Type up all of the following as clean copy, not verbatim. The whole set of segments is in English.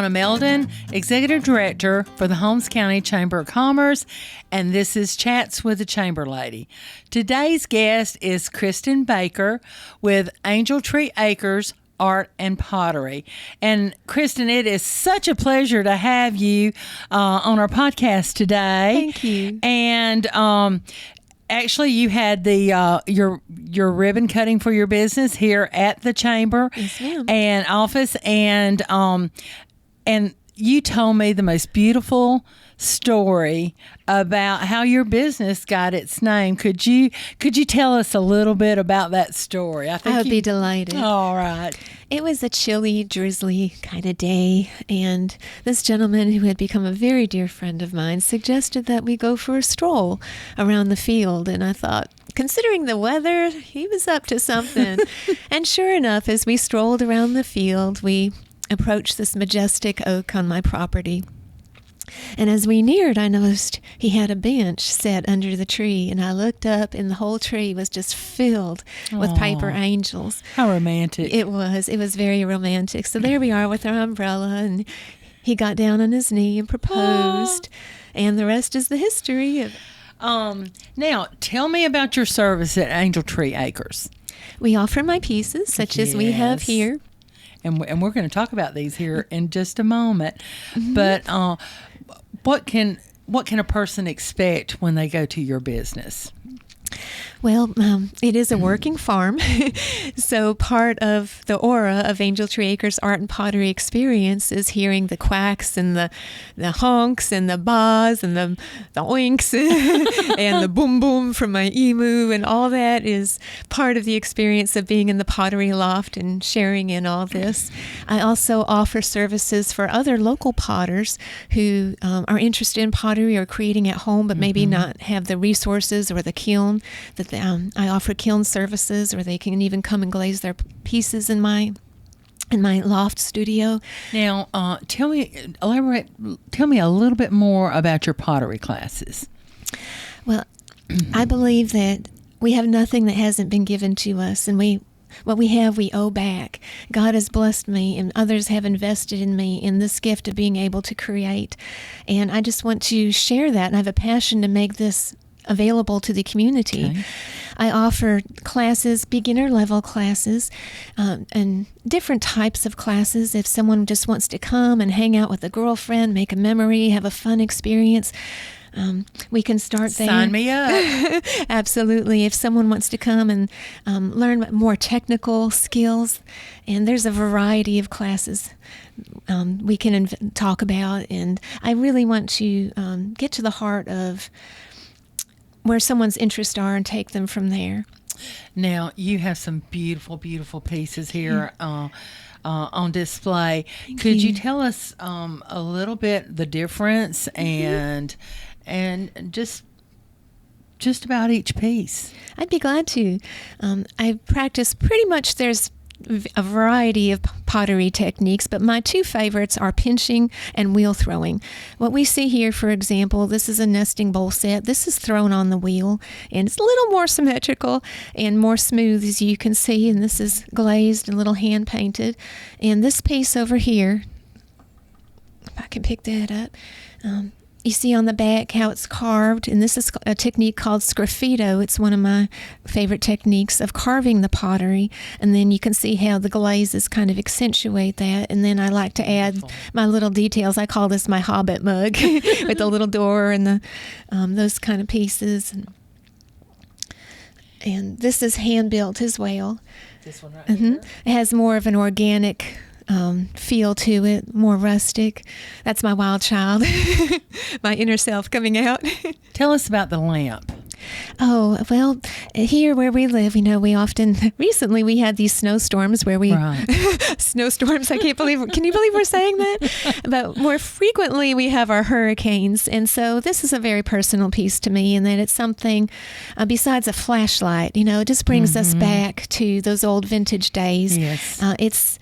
Donna Meldon, Executive Director for the Holmes County Chamber of Commerce, and this is Chats with the Chamber Lady. Today's guest is Kristin Baker with Angel Tree Acres Art and Pottery. And Kristin, it is such a pleasure to have you on our podcast today. Thank you. And actually, you had the your ribbon cutting for your business here at the chamber and office, and you told me the most beautiful story about how your business got its name. Could you tell us a little bit about that story? I would be delighted. All right. It was a chilly, drizzly kind of day, and this gentleman who had become a very dear friend of mine suggested that we go for a stroll around the field, and I thought, considering the weather, he was up to something. And sure enough, as we strolled around the field, we approached this majestic oak on my property. And as we neared, I noticed he had a bench set under the tree, and I looked up, and the whole tree was just filled with paper angels. How romantic. It was very romantic. So there we are with our umbrella, and he got down on his knee and proposed, and the rest is the history. Now, tell me about your service at Angel Tree Acres. We offer my pieces, such as we have here. And we're going to talk about these here in just a moment. Mm-hmm. But what can a person expect when they go to your business? Well, it is a working farm, so part of the aura of Angel Tree Acres Art and Pottery experience is hearing the quacks and the honks and the baas and the oinks and the boom boom from my emu, and all that is part of the experience of being in the pottery loft and sharing in all this. I also offer services for other local potters who are interested in pottery or creating at home, but maybe not have the resources or the kiln. I offer kiln services, or they can even come and glaze their pieces in my loft studio. Now, tell me a little bit more about your pottery classes. Well, I believe that we have nothing that hasn't been given to us, and what we have, we owe back. God has blessed me, and others have invested in me in this gift of being able to create. And I just want to share that, and I have a passion to make this available to the community. Okay. I offer classes, beginner level classes, and different types of classes. If someone just wants to come and hang out with a girlfriend, make a memory, have a fun experience, we can start there. Sign me up. Absolutely. If someone wants to come and learn more technical skills, and there's a variety of classes we can talk about, and I really want to get to the heart of where someone's interests are and take them from there. Now, you have some beautiful, beautiful pieces here on display. Could you tell us a little bit the difference and just about each piece? I'd be glad to. I practice pretty much, there's a variety of pottery techniques, but my two favorites are pinching and wheel throwing. What we see here, for example, this is a nesting bowl set. This is thrown on the wheel, and it's a little more symmetrical and more smooth, as you can see, and this is glazed and a little hand painted. And this piece over here, if I can pick that up, you see on the back how it's carved, and this is a technique called sgraffito. It's one of my favorite techniques of carving the pottery, and then you can see how the glazes kind of accentuate that, and then I like to add my little details. I call this my Hobbit mug with the little door and the those kind of pieces. And this is hand-built as well. This one right here? It has more of an organic feel to it, more rustic. That's my wild child, my inner self coming out. Tell us about the lamp. Oh, well, here where we live, recently we had these snowstorms where snowstorms, can you believe we're saying that? But more frequently we have our hurricanes. And so this is a very personal piece to me, in that it's something, besides a flashlight, it just brings us back to those old vintage days. Yes. It's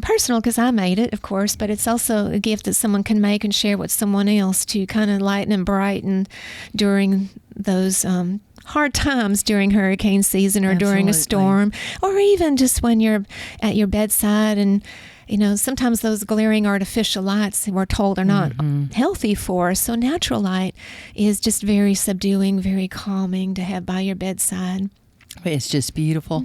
personal because I made it, of course, but it's also a gift that someone can make and share with someone else to kind of lighten and brighten during those hard times during hurricane season or during a storm, or even just when you're at your bedside and sometimes those glaring artificial lights we're told are not healthy for us. So natural light is just very subduing, very calming to have by your bedside. It's just beautiful.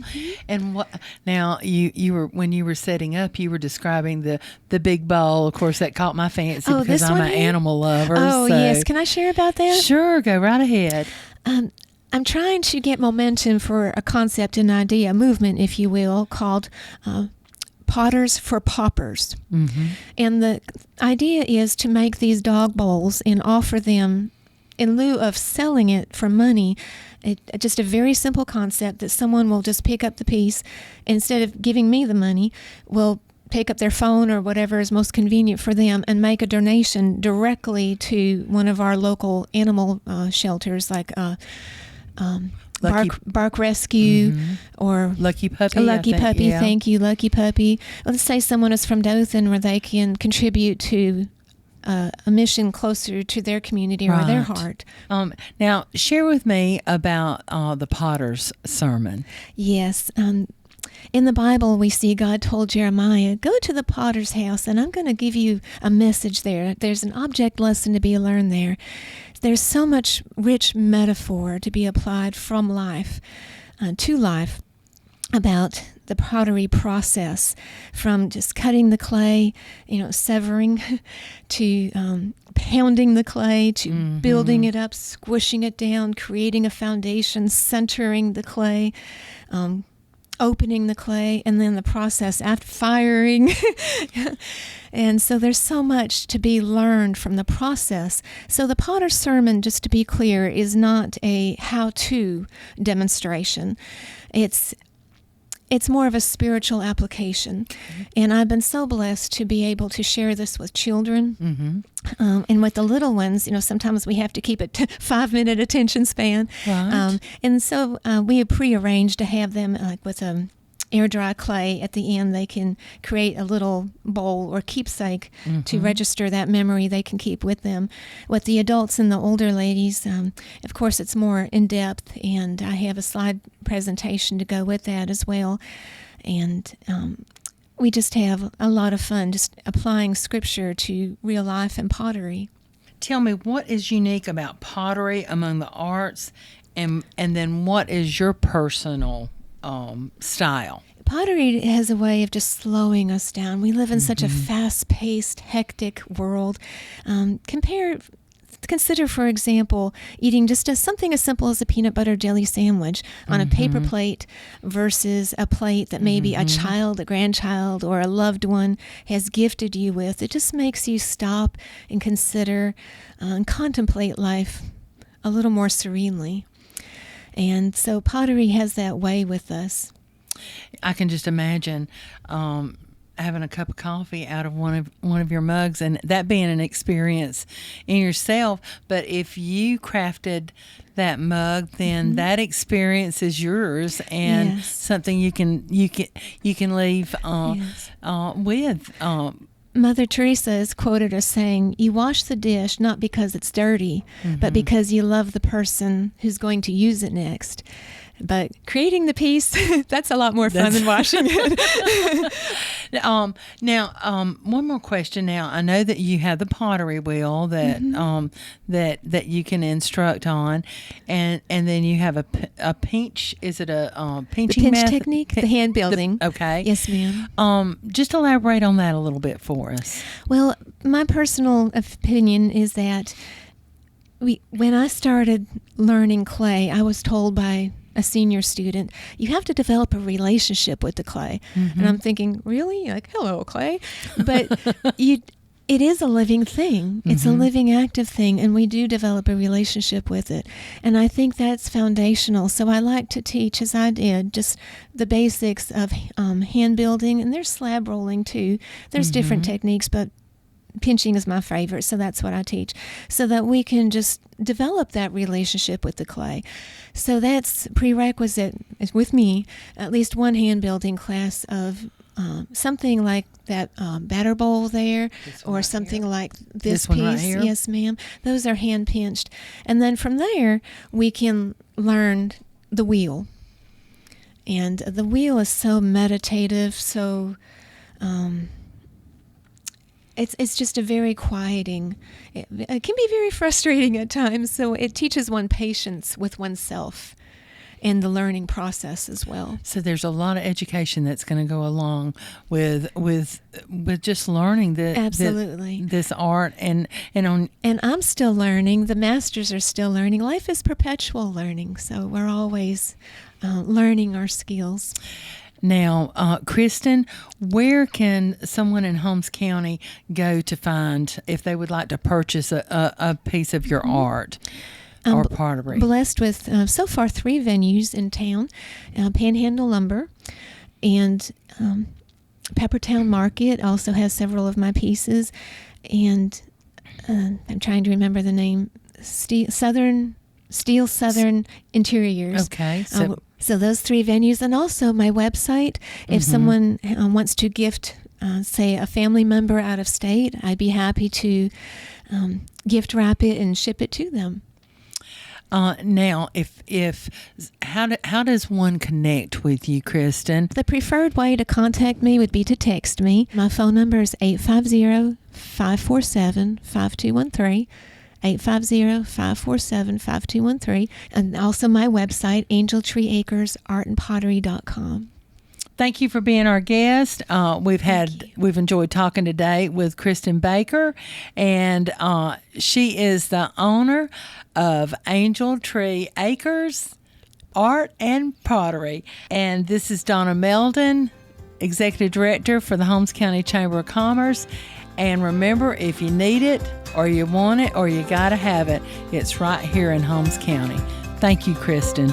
And now you were, when you were setting up, you were describing the big bowl. Of course, that caught my fancy because I'm an animal lover. Oh, yes. Can I share about that? Sure, go right ahead. I'm trying to get momentum for a concept, an idea, a movement, if you will, called Potters for Paupers. And the idea is to make these dog bowls and offer them in lieu of selling it for money. Just a very simple concept that someone will just pick up the piece. Instead of giving me the money, will pick up their phone or whatever is most convenient for them and make a donation directly to one of our local animal shelters, like Bark Rescue or Lucky Puppy. Lucky Puppy, yeah. Thank you, Lucky Puppy. Let's say someone is from Dothan, where they can contribute to a mission closer to their community or their heart. Now, share with me about the Potter's sermon. Yes. In the Bible, we see God told Jeremiah, go to the potter's house, and I'm going to give you a message there. There's an object lesson to be learned there. There's so much rich metaphor to be applied from life to life about the pottery process, from just cutting the clay, severing, to pounding the clay, to building it up, squishing it down, creating a foundation, centering the clay, opening the clay, and then the process after firing. And so there's so much to be learned from the process. So the Potter's Sermon, just to be clear, is not a how-to demonstration. It's more of a spiritual application. And I've been so blessed to be able to share this with children. And with the little ones, sometimes we have to keep a 5-minute attention span. Right. And so we have prearranged to have them with air dry clay at the end. They can create a little bowl or keepsake to register that memory they can keep with them. With the adults and the older ladies, of course, it's more in depth, and I have a slide presentation to go with that as well. And we just have a lot of fun just applying scripture to real life and pottery. Tell me, what is unique about pottery among the arts, and then what is your personal style? Pottery has a way of just slowing us down. We live in such a fast-paced, hectic world. Consider, for example, eating just something as simple as a peanut butter jelly sandwich on a paper plate versus a plate that maybe a child, a grandchild, or a loved one has gifted you with. It just makes you stop and consider and contemplate life a little more serenely. And so pottery has that way with us. I can just imagine having a cup of coffee out of one of your mugs, and that being an experience in yourself. But if you crafted that mug, then that experience is yours, and something you can leave with. Mother Teresa is quoted as saying, "You wash the dish not because it's dirty, but because you love the person who's going to use it next." But creating the piece, that's a lot more fun than washing it. Now, one more question. Now, I know that you have the pottery wheel that that you can instruct on, and then you have a pinch. Is it a pinching the pinch method? technique, the hand building. Okay. Yes, ma'am. Just elaborate on that a little bit for us. Well, my personal opinion is that when I started learning clay, I was told by a senior student, you have to develop a relationship with the clay. And I'm thinking, really? Like, hello, clay? But it is a living thing. It's a living, active thing, and we do develop a relationship with it. And I think that's foundational. So I like to teach, as I did, just the basics of hand building, and there's slab rolling too. There's different techniques, but pinching is my favorite, so that's what I teach, so that we can just develop that relationship with the clay. So that's prerequisite with me, at least one hand building class of something like that batter bowl there, or something like this piece. Right here? Yes, ma'am. Those are hand pinched. And then from there, we can learn the wheel. And the wheel is so meditative, so It's just a very quieting. It can be very frustrating at times. So it teaches one patience with oneself and the learning process as well. So there's a lot of education that's going to go along with just learning this art and I'm still learning. The masters are still learning. Life is perpetual learning, so we're always learning our skills. Now, Kristin, where can someone in Holmes County go to find if they would like to purchase a piece of your art or pottery? Blessed with so far 3 venues in town: Panhandle Lumber and Peppertown Market also has several of my pieces, and I'm trying to remember the name. Steel Southern Interiors. Okay. So those 3 venues, and also my website. If someone wants to gift, say, a family member out of state, I'd be happy to gift wrap it and ship it to them. Now, how does one connect with you, Kristin? The preferred way to contact me would be to text me. My phone number is 850-547-5213. 850-547-5213, and also my website, angeltreeacresartandpottery.com. Thank you for being our guest. We've enjoyed talking today with Kristin Baker, and she is the owner of Angel Tree Acres Art and Pottery. And this is Donna Meldon, Executive Director for the Holmes County Chamber of Commerce. And remember, if you need it or you want it or you got to have it, it's right here in Holmes County. Thank you, Kristin.